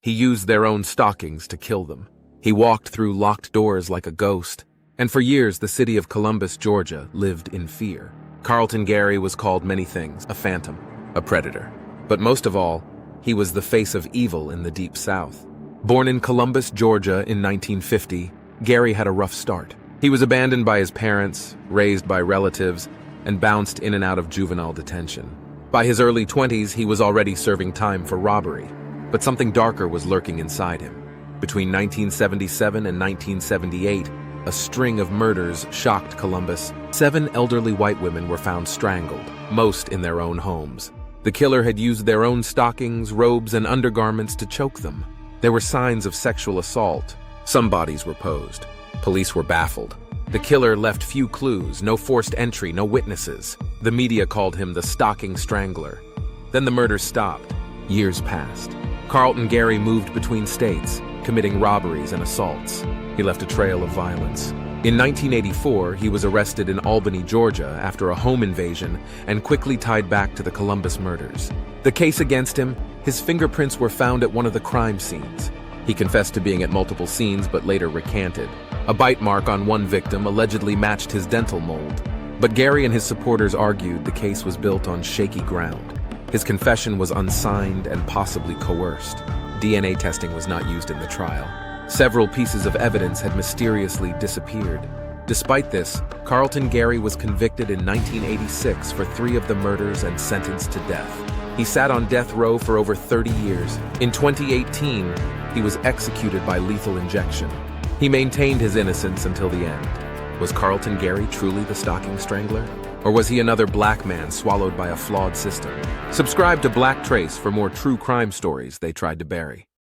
He used their own stockings to kill them. He walked through locked doors like a ghost, and for years the city of Columbus, Georgia, lived in fear. Carlton Gary was called many things: a phantom, a predator. But most of all, he was the face of evil in the Deep South. Born in Columbus, Georgia in 1950, Gary had a rough start. He was abandoned by his parents, raised by relatives, and bounced in and out of juvenile detention. By his early 20s, he was already serving time for robbery, but something darker was lurking inside him. Between 1977 and 1978, a string of murders shocked Columbus. 7 elderly white women were found strangled, most in their own homes. The killer had used their own stockings, robes, and undergarments to choke them. There were signs of sexual assault. Some bodies were posed. Police were baffled. The killer left few clues, no forced entry, no witnesses. The media called him the Stocking Strangler. Then the murders stopped. Years passed. Carlton Gary moved between states, committing robberies and assaults. He left a trail of violence. In 1984, he was arrested in Albany, Georgia, after a home invasion and quickly tied back to the Columbus murders. The case against him: his fingerprints were found at one of the crime scenes. He confessed to being at multiple scenes but later recanted. A bite mark on one victim allegedly matched his dental mold. But Gary and his supporters argued the case was built on shaky ground. His confession was unsigned and possibly coerced. DNA testing was not used in the trial. Several pieces of evidence had mysteriously disappeared. Despite this, Carlton Gary was convicted in 1986 for 3 of the murders and sentenced to death. He sat on death row for over 30 years. In 2018, he was executed by lethal injection. He maintained his innocence until the end. Was Carlton Gary truly the Stocking Strangler? Or was he another black man swallowed by a flawed system? Subscribe to Black Trace for more true crime stories they tried to bury.